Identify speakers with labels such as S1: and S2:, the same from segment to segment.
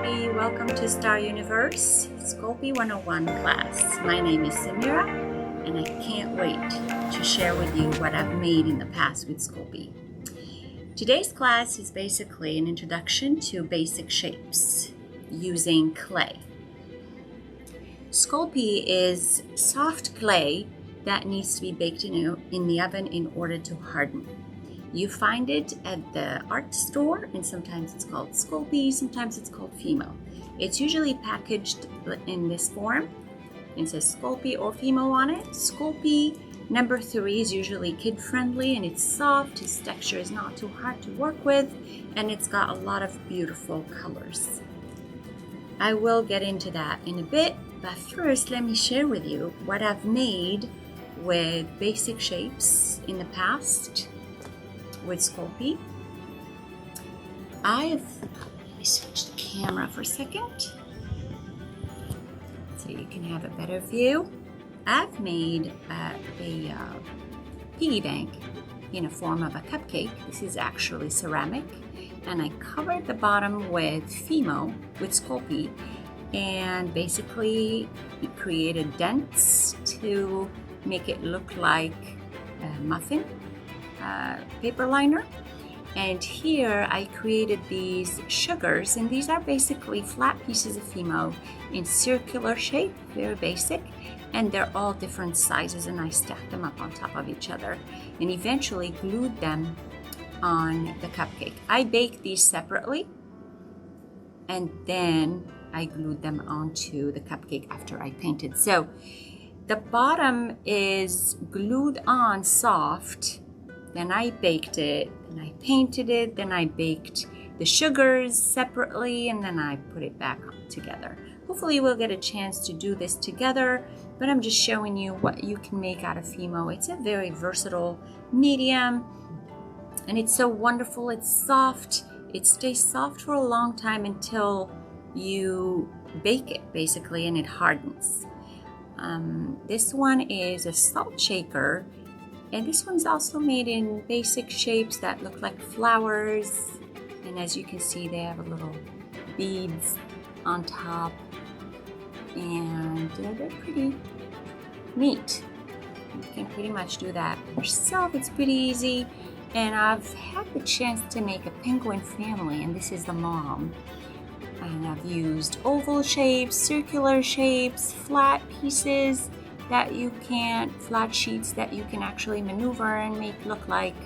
S1: everybody. Welcome to Star Universe Sculpey 101 class. My name is Samira, and I can't wait to share with you what I've made in the past with Sculpey. Today's class is basically an introduction to basic shapes using clay. Sculpey is soft clay that needs to be baked in the oven in order to harden. You find it at the art store, and sometimes it's called Sculpey, sometimes it's called Fimo. It's usually packaged in this form. It says Sculpey or Fimo on it. Sculpey number 3 is usually kid-friendly, and it's soft. Its texture is not too hard to work with, and it's got a lot of beautiful colors. I will get into that in a bit, but first let me share with you what I've made with basic shapes in the past with Sculpey. Let me switch the camera for a second so you can have a better view. I've made a piggy bank in a form of a cupcake. This is actually ceramic, and I covered the bottom with Fimo, with Sculpey, and basically it created dents to make it look like a muffin paper liner. And here I created these sugars, and these are basically flat pieces of Fimo in circular shape, very basic, and they're all different sizes, and I stacked them up on top of each other and eventually glued them on the cupcake. I baked these separately, and then I glued them onto the cupcake after I painted. So the bottom is glued on soft, then I baked it, and I painted it, then I baked the sugars separately, and then I put it back together. Hopefully we'll get a chance to do this together, but I'm just showing you what you can make out of Fimo. It's a very versatile medium, and it's so wonderful. It's soft. It stays soft for a long time until you bake it, basically, and it hardens. This one is a salt shaker, and this one's also made in basic shapes that look like flowers, and as you can see, they have a little beads on top, and they're pretty neat. You can pretty much do that yourself. It's pretty easy, and I've had the chance to make a penguin family, and this is the mom. And I've used oval shapes, circular shapes, flat pieces that you can, flat sheets that you can actually maneuver and make look like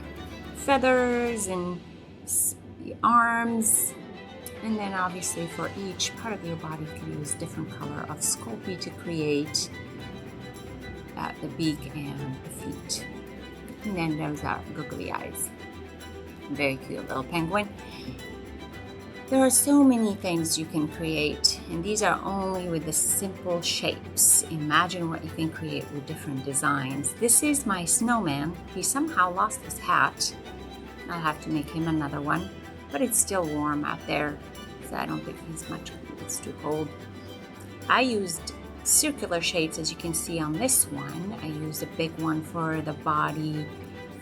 S1: feathers and arms. And then obviously for each part of your body, you can use different color of Sculpey to create the beak and the feet. And then those are googly eyes. Very cute little penguin. There are so many things you can create, and these are only with the simple shapes. Imagine what you can create with different designs. This is my snowman. He somehow lost his hat. I'll have to make him another one, but it's still warm out there, so I don't think it's too cold. I used circular shapes, as you can see on this one. I used a big one for the body,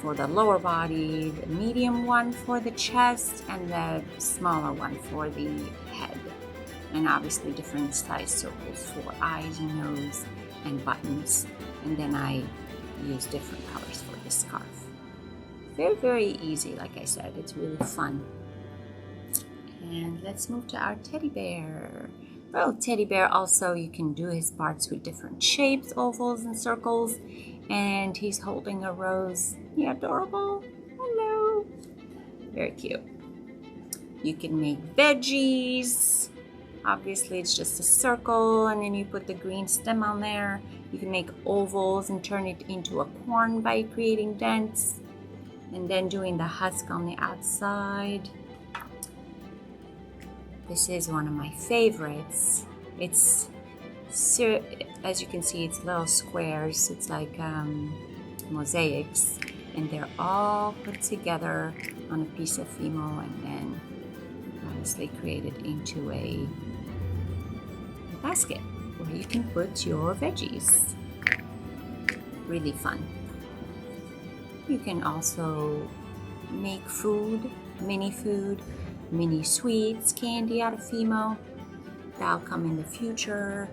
S1: for the lower body, the medium one for the chest, and the smaller one for the head. And obviously different size circles for eyes and nose and buttons. And then I use different colors for the scarf. Very, very easy, like I said. It's really fun. And let's move to our teddy bear. Well, teddy bear also, you can do his parts with different shapes, ovals and circles. And he's holding a rose. Yeah, adorable. Hello. Very cute. You can make veggies. Obviously, it's just a circle, and then you put the green stem on there. You can make ovals and turn it into a corn by creating dents, and then doing the husk on the outside. This is one of my favorites. It's, as you can see, it's little squares. It's like mosaics, and they're all put together on a piece of Fimo, and then obviously created into a basket where you can put your veggies. Really fun. You can also make food, mini sweets, candy out of Fimo. that'll come in the future.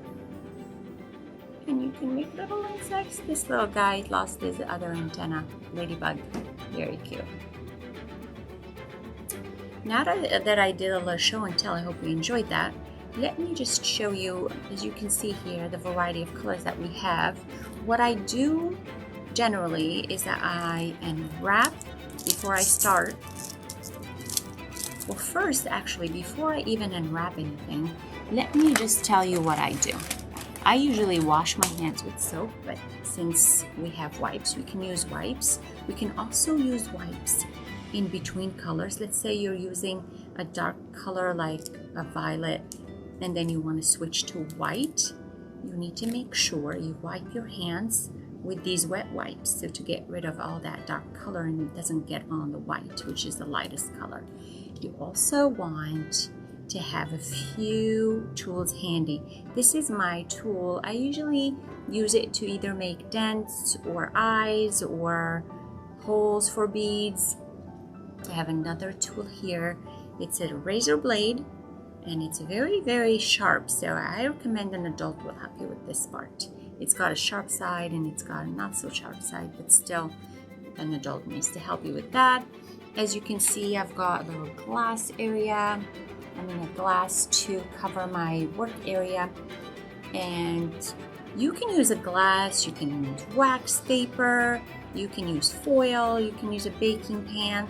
S1: And you can make little insects. This little guy lost his other antenna, ladybug, very cute. Now that I did a little show and tell, I hope you enjoyed that. Let me just show you, as you can see here, the variety of colors that we have. What I do generally is that I unwrap before I start. Well, first, actually, before I even unwrap anything, let me just tell you what I do. I usually wash my hands with soap, but since we have wipes, we can use wipes. We can also use wipes in between colors. Let's say you're using a dark color like a violet, and then you want to switch to white. You need to make sure you wipe your hands with these wet wipes, so to get rid of all that dark color and it doesn't get on the white, which is the lightest color. You also want to have a few tools handy. This is my tool. I usually use it to either make dents or eyes or holes for beads. I have another tool here. It's a razor blade and it's very, very sharp, so I recommend an adult will help you with this part. It's got a sharp side and it's got a not so sharp side, but still an adult needs to help you with that. As you can see, I've got a little glass area. A glass to cover my work area, and you can use a glass, you can use wax paper, you can use foil, you can use a baking pan.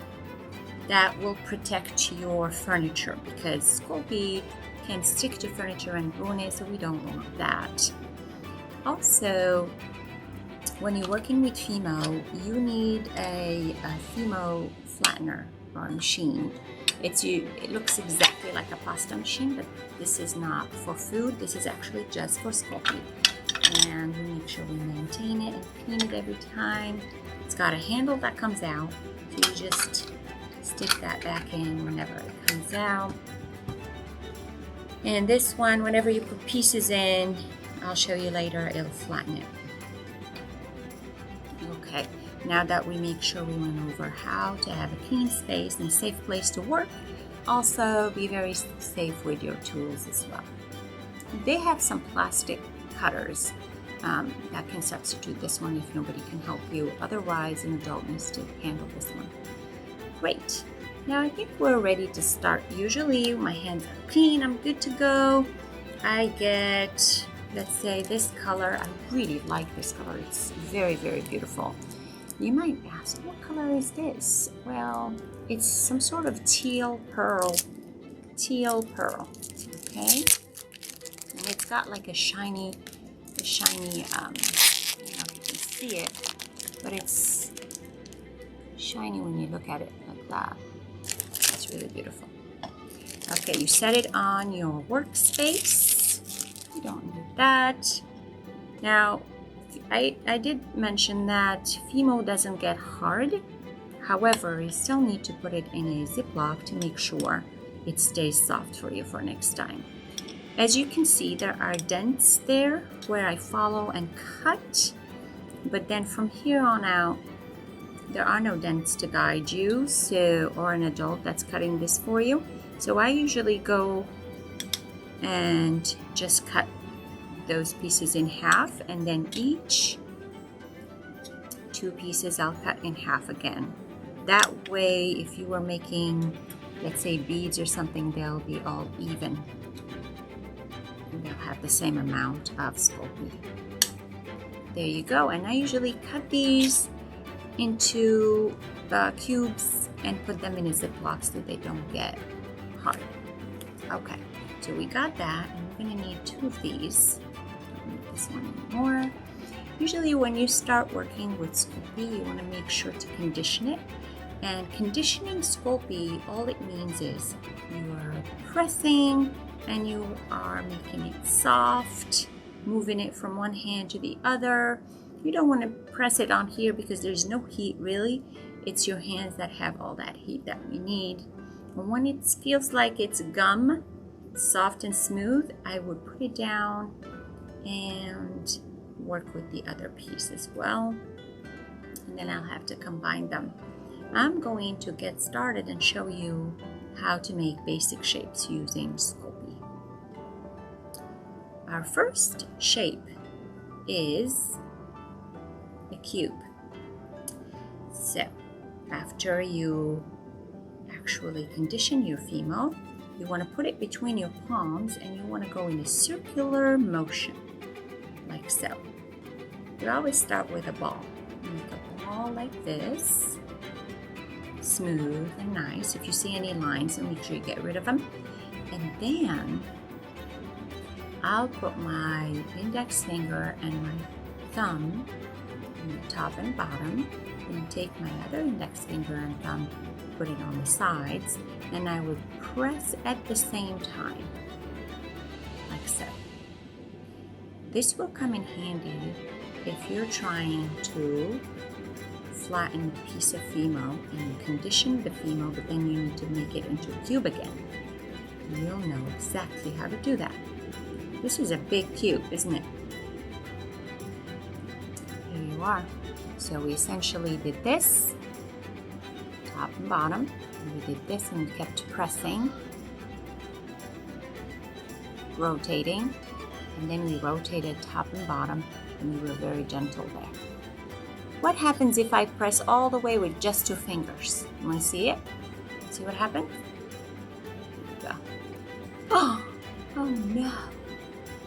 S1: That will protect your furniture because Sculpey can stick to furniture and ruin it, so we don't want that. Also, when you're working with Fimo, you need a Fimo flattener or a machine. It looks exactly like a pasta machine, but this is not for food. This is actually just for Sculpey. And we make sure we maintain it and clean it every time. It's got a handle that comes out, so you just stick that back in whenever it comes out. And this one, whenever you put pieces in, I'll show you later, it'll flatten it. Okay. Now that we make sure we went over how to have a clean space and safe place to work, also be very safe with your tools as well. They have some plastic cutters that can substitute this one if nobody can help you. Otherwise, an adult needs to handle this one. Great. Now I think we're ready to start. Usually my hands are clean, I'm good to go. I get, let's say, this color. I really like this color. It's very, very beautiful. You might ask, what color is this? Well, it's some sort of teal pearl, okay? And it's got like a shiny, I don't know if you can see it, but it's shiny when you look at it like that. That's really beautiful. Okay, you set it on your workspace. You don't need that. Now, I did mention that Fimo doesn't get hard. However, you still need to put it in a Ziploc to make sure it stays soft for you for next time. As you can see, there are dents there where I follow and cut, but then from here on out, there are no dents to guide you, or an adult that's cutting this for you. So I usually go and just cut those pieces in half, and then each 2 pieces I'll cut in half again. That way, if you were making, let's say, beads or something, they'll be all even. And they'll have the same amount of Sculpey. There you go. And I usually cut these into cubes and put them in a Ziploc so they don't get hard. Okay, so we got that, and we're going to need 2 of these. Don't need this one anymore. Usually when you start working with Sculpey, you want to make sure to condition it. And conditioning Sculpey, all it means is you are pressing and you are making it soft, moving it from one hand to the other. You don't want to press it on here because there's no heat really. It's your hands that have all that heat that we need. And when it feels like it's gum, soft and smooth, I would put it down and work with the other piece as well. And then I'll have to combine them. I'm going to get started and show you how to make basic shapes using Sculpey. our first shape is a cube. So after you actually condition your female, you want to put it between your palms and you want to go in a circular motion, like so. You always start with a ball. Make a ball like this, smooth and nice. If you see any lines, then make sure you get rid of them. And then I'll put my index finger and my thumb in the top and bottom, and take my other index finger and thumb, put it on the sides, and I would press at the same time, like so. This will come in handy if you're trying to flatten a piece of female and you condition the female, but then you need to make it into a cube again. You'll know exactly how to do that. This is a big cube, isn't it? Here you are. So we essentially did this, top and bottom, and we did this and we kept pressing, rotating, and then we rotated top and bottom, and we were very gentle there. What happens if I press all the way with just 2 fingers? You want to see it? See what happened? Go. Oh no!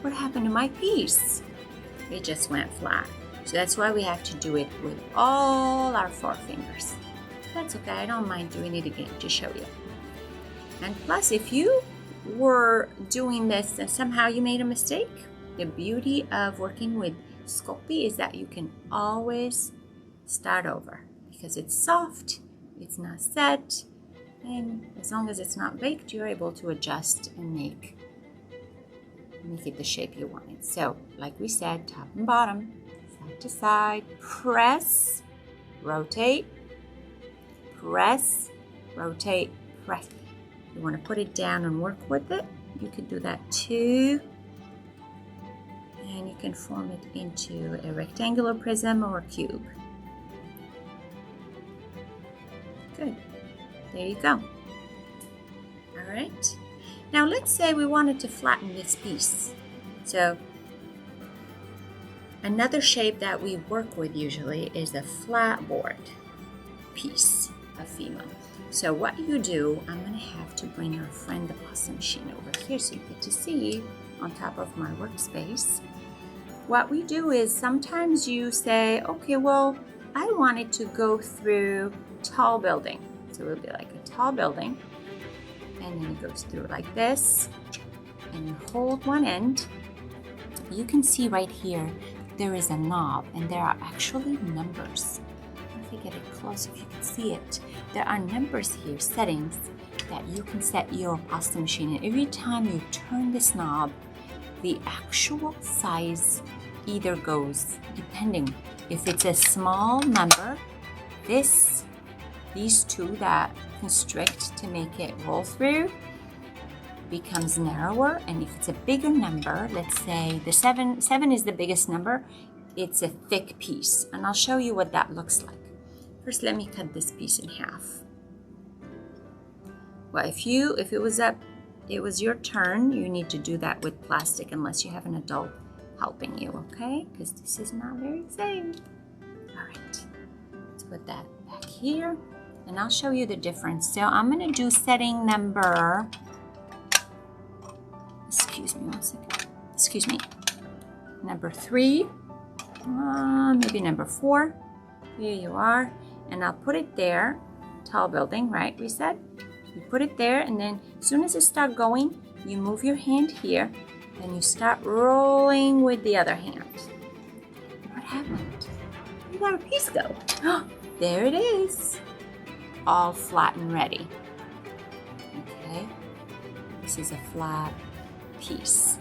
S1: What happened to my piece? It just went flat. So that's why we have to do it with all our 4 fingers. That's okay, I don't mind doing it again to show you. And plus, if you were doing this and somehow you made a mistake, the beauty of working with Sculpey is that you can always start over because it's soft, it's not set, and as long as it's not baked, you're able to adjust and make it the shape you wanted. So, like we said, top and bottom, side to side, press, rotate, press, rotate, press. You want to put it down and work with it, you could do that too. And you can form it into a rectangular prism or a cube. Good. There you go. All right. Now let's say we wanted to flatten this piece. So another shape that we work with usually is a flat board piece of female. So what you do, I'm going to have to bring our friend the pasta machine over here so you get to see on top of my workspace. What we do is sometimes you say, okay, well, I want it to go through tall building. So it would be like a tall building, and then it goes through like this, and you hold one end. You can see right here, there is a knob, and there are actually numbers. If I get it close, if you can see it, there are numbers here, settings, that you can set your pasta machine. And every time you turn this knob, the actual size either goes, depending, if it's a small number, these two that constrict to make it roll through becomes narrower, and if it's a bigger number, let's say the 7 is the biggest number, it's a thick piece, and I'll show you what that looks like. First, let me cut this piece in half. Well, if it was your turn, you need to do that with plastic unless you have an adult helping you, okay? Because this is not very safe. All right, let's put that back here, and I'll show you the difference. So I'm gonna do setting number, excuse me one second, excuse me, number 3, maybe number 4. Here you are, and I'll put it there, tall building, right, we said? You put it there, and then as soon as it starts going, you move your hand here, and you start rolling with the other hand. What happened? Where did our piece go? There it is, all flat and ready. Okay, this is a flat piece.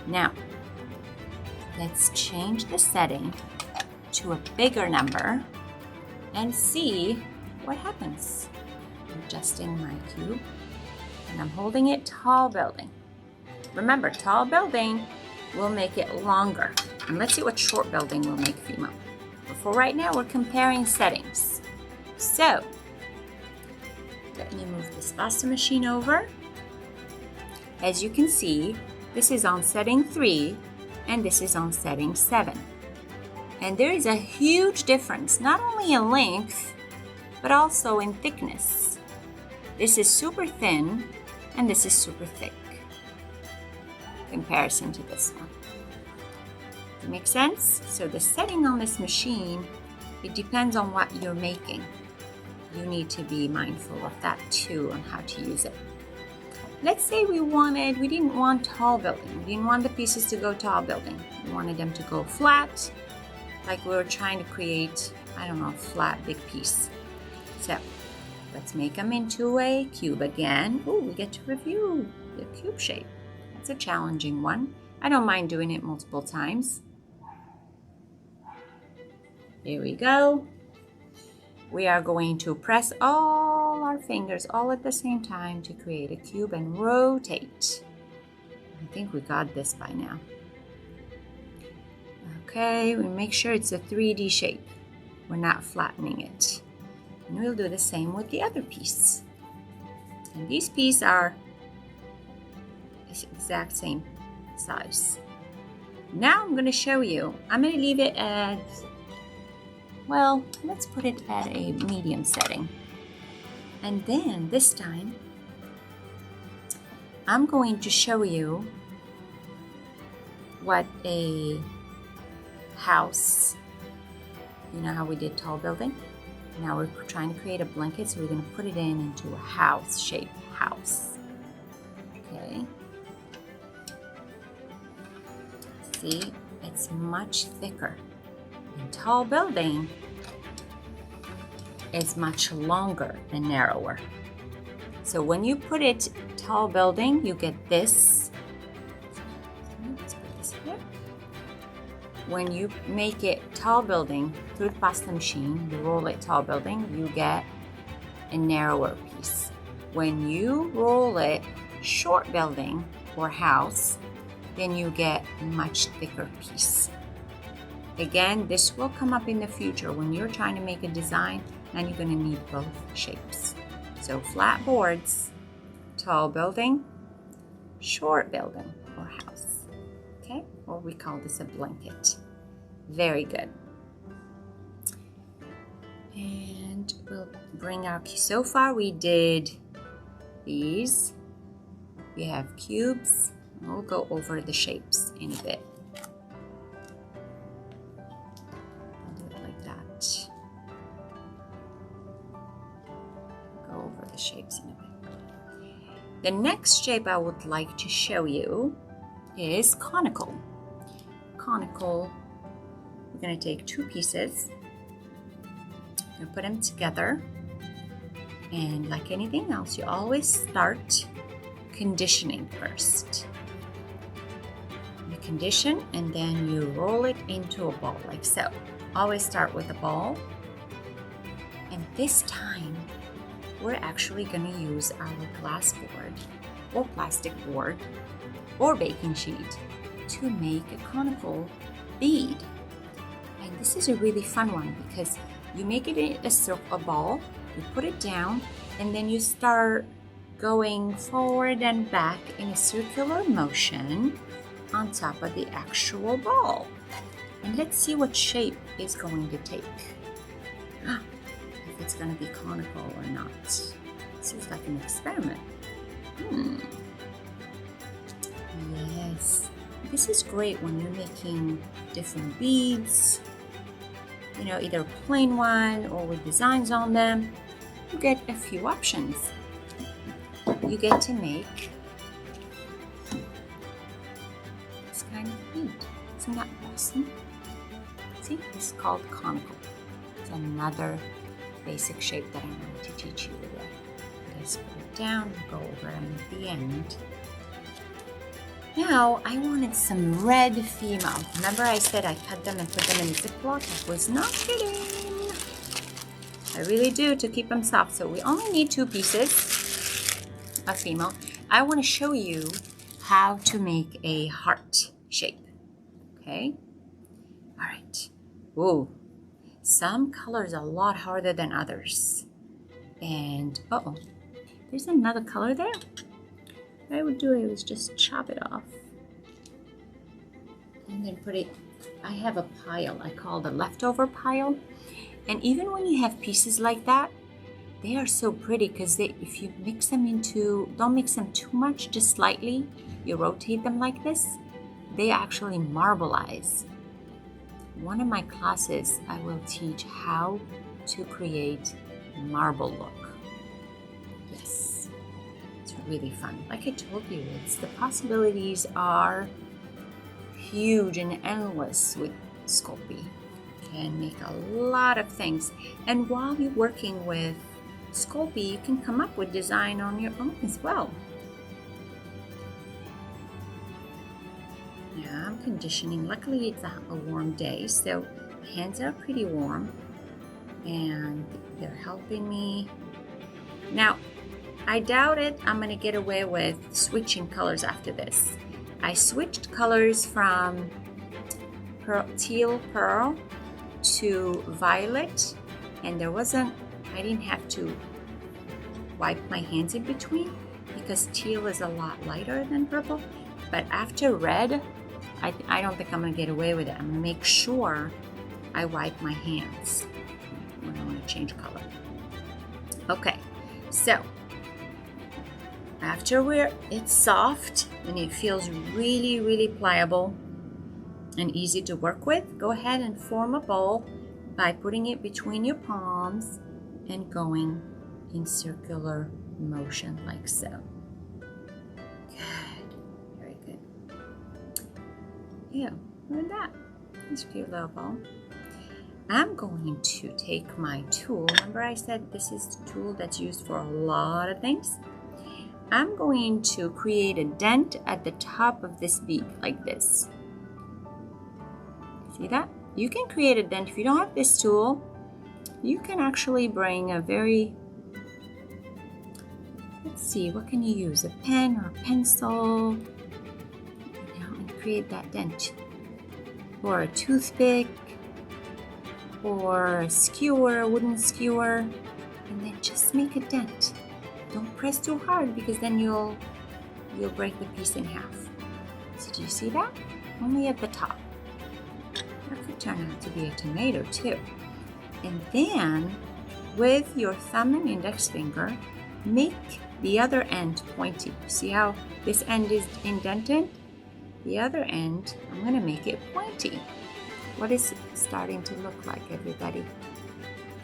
S1: Now, let's change the setting to a bigger number and see what happens. I'm adjusting my cube, and I'm holding it tall building. Remember, tall building will make it longer. And let's see what short building will make female. But for right now, we're comparing settings. So, let me move this pasta machine over. As you can see, this is on setting 3 and this is on setting 7. And there is a huge difference, not only in length, but also in thickness. This is super thin and this is super thick in comparison to this one. Does it make sense? So the setting on this machine, it depends on what you're making. You need to be mindful of that too, on how to use it. Let's say we didn't want tall building. We didn't want the pieces to go tall building. We wanted them to go flat, like we were trying to create, I don't know, a flat big piece. So let's make them into a cube again. Oh, we get to review the cube shape. That's a challenging one. I don't mind doing it multiple times. Here we go. We are going to press all our fingers all at the same time to create a cube and rotate. I think we got this by now. Okay, we make sure it's a 3D shape. We're not flattening it. And we'll do the same with the other piece. And these pieces are the exact same size. Now I'm going to show you. I'm going to leave it at, well, let's put it at a medium setting. And then this time, I'm going to show you what a house, you know how we did tall building? Now we're trying to create a blanket, so we're going to put it into a house shape house. Okay. See, it's much thicker. And tall building is much longer and narrower. So when you put it tall building, you get this. Let's put this here. When you make it tall building through the pasta machine, you roll it tall building, you get a narrower piece. When you roll it short building or house, then you get a much thicker piece. Again, this will come up in the future when you're trying to make a design and you're going to need both shapes. So flat boards, tall building, short building or house. Okay, or we call this a blanket. Very good. And we'll bring our, so far we did these. We have cubes. We'll go over the shapes in a bit. I'll do it like that. Go over the shapes in a bit. The next shape I would like to show you is conical. Conical, we're going to take two pieces and put them together. And like anything else, you always start conditioning first. You condition and then you roll it into a ball like so. Always start with a ball. And this time, we're actually going to use our glass board or plastic board or baking sheet to make a conical bead. And this is a really fun one because you make it in a ball, you put it down, and then you start going forward and back in a circular motion on top of the actual ball. And let's see what shape it's going to take. If it's going to be conical or not. This is like an experiment. Yes. This is great when you're making different beads. You know, either a plain one or with designs on them. You get a few options. You get to make this kind of bead. Isn't that awesome? See, it's called conical. It's another basic shape that I wanted to teach you today. Let's put it down and go over them at the end. Now, I wanted some red female. Remember I said I cut them and put them in a Ziploc? I was not kidding. I really do, to keep them soft. So we only need 2 pieces of female. I want to show you how to make a heart shape. Okay? All right. Ooh. Some colors are a lot harder than others. And, there's another color there. what I would do is just chop it off and then put it, I have a pile I call the leftover pile. And even when you have pieces like that, they are so pretty because if you mix them into, don't mix them too much, just slightly, you rotate them like this, they actually marbleize. One of my classes, I will teach how to create marble look. Yes, it's really fun. Like I told you, the possibilities are huge and endless with Sculpey. You can make a lot of things. And while you're working with Sculpey, you can come up with design on your own as well. Yeah, I'm conditioning. Luckily, it's a warm day, so my hands are pretty warm and they're helping me. Now, I doubt it I'm gonna get away with switching colors after this. I switched colors from teal pearl to violet, and I didn't have to wipe my hands in between because teal is a lot lighter than purple. But after red, I don't think I'm gonna get away with it. I'm gonna make sure I wipe my hands when I want to change color. Okay, so after it's soft and it feels really, really pliable and easy to work with, go ahead and form a bowl by putting it between your palms and going in circular motion like so. Good, very good. Yeah, look at that. It's a cute little bowl. I'm going to take my tool. Remember I said this is the tool that's used for a lot of things? I'm going to create a dent at the top of this bead like this. See that? You can create a dent. If you don't have this tool, you can actually bring a very, let's see, what can you use? A pen or a pencil, and create that dent. Or a toothpick, or a skewer, a wooden skewer, and then just make a dent. Don't press too hard because then you'll break the piece in half. So do you see that? Only at the top. That could turn out to be a tomato too. And then with your thumb and index finger, make the other end pointy. See how this end is indented? The other end, I'm going to make it pointy. What is it starting to look like, everybody?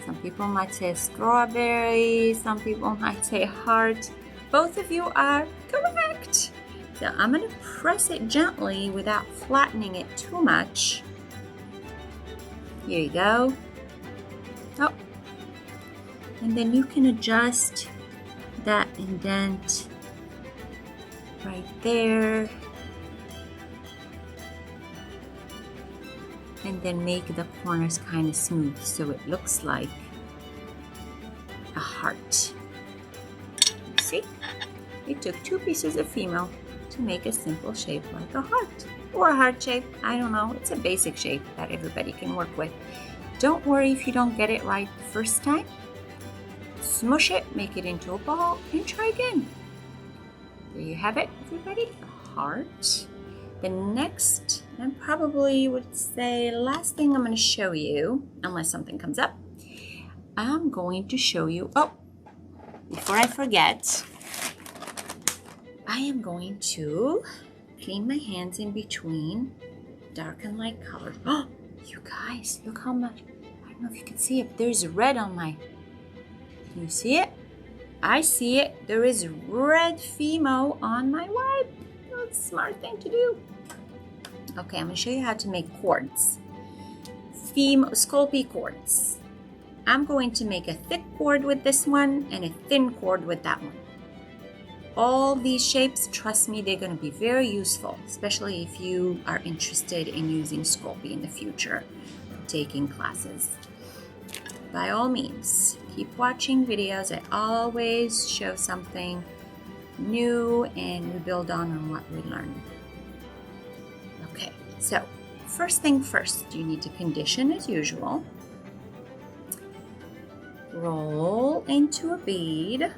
S1: Some people might say strawberry, some people might say heart. Both of you are correct. So I'm going to press it gently without flattening it too much. Here you go. Oh. And then you can adjust that indent right there. And then make the corners kind of smooth so it looks like a heart. You see? It took 2 pieces of female to make a simple shape like a heart. Or a heart shape, I don't know. It's a basic shape that everybody can work with. Don't worry if you don't get it right the first time. Smush it, make it into a ball, and try again. There you have it, everybody, a heart. The next, and probably would say last thing I'm going to show you, unless something comes up, I'm going to show you, before I forget, I am going to clean my hands in between dark and light colors. Oh, you guys, look how much, I don't know if you can see it, there's red on my, can you see it? I see it, there is red Fimo on my wipe. That's a smart thing to do. Okay, I'm going to show you how to make cords. Sculpey cords. I'm going to make a thick cord with this one and a thin cord with that one. All these shapes, trust me, they're going to be very useful, especially if you are interested in using Sculpey in the future, taking classes. By all means, keep watching videos. I always show something new and we build on what we learned. Okay, so first thing first, you need to condition as usual. Roll into a bead.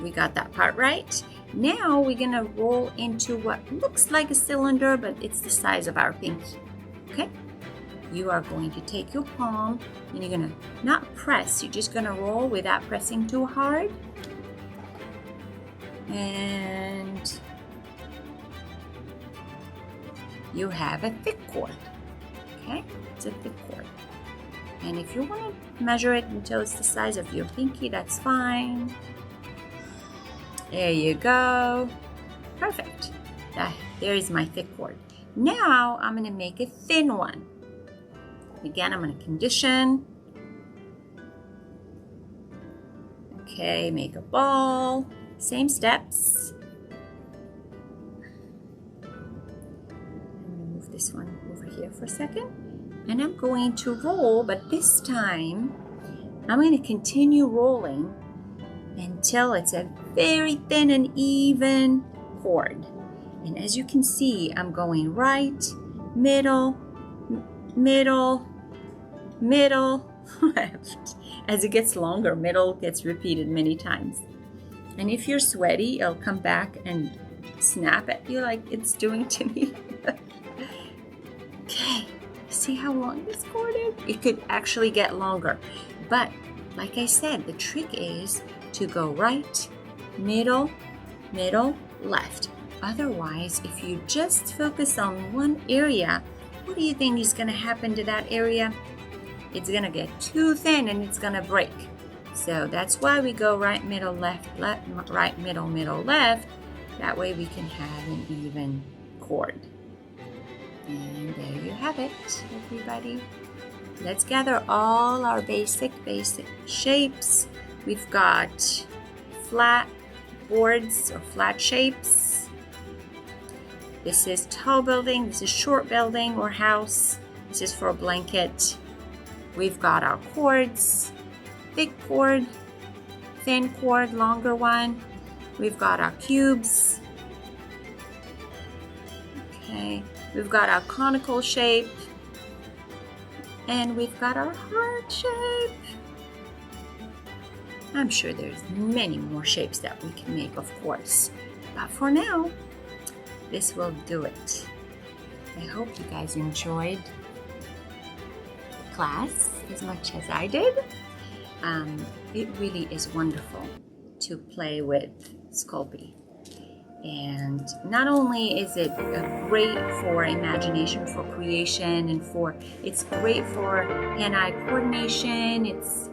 S1: we got that part right. Now we're gonna roll into what looks like a cylinder, but it's the size of our pinky. Okay? You are going to take your palm and you're gonna not press, you're just gonna roll without pressing too hard. And you have a thick cord. Okay? It's a thick cord. And if you want to measure it until it's the size of your pinky, that's fine. There you go. Perfect. There is my thick cord. Now I'm going to make a thin one. Again, I'm going to condition. Okay, make a ball. Same steps. I'm going to move this one over here for a second. And I'm going to roll, but this time I'm going to continue rolling until it's a very thin and even cord. And as you can see, I'm going right, middle, middle, middle, left. As it gets longer, middle gets repeated many times. And if you're sweaty, it'll come back and snap at you like it's doing to me. Okay. See how long this cord is? It could actually get longer. But like I said, the trick is to go right, middle, middle, left. Otherwise, if you just focus on one area, what do you think is going to happen to that area? It's going to get too thin and it's going to break. So that's why we go right, middle, left, left, right, middle, middle, left. That way we can have an even cord. And there you have it, everybody. Let's gather all our basic shapes. We've got flat boards or flat shapes. This is tall building, this is short building or house. This is for a blanket. We've got our cords, thick cord, thin cord, longer one. We've got our cubes. Okay. We've got our conical shape, and we've got our heart shape. I'm sure there's many more shapes that we can make, of course, but for now, this will do it. I hope you guys enjoyed the class as much as I did. It really is wonderful to play with Sculpey. And not only is it great for imagination, for creation, and it's great for hand-eye coordination. It's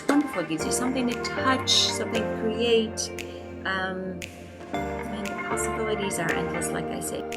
S1: wonderful. It gives you something to touch, something to create, and the possibilities are endless, like I said.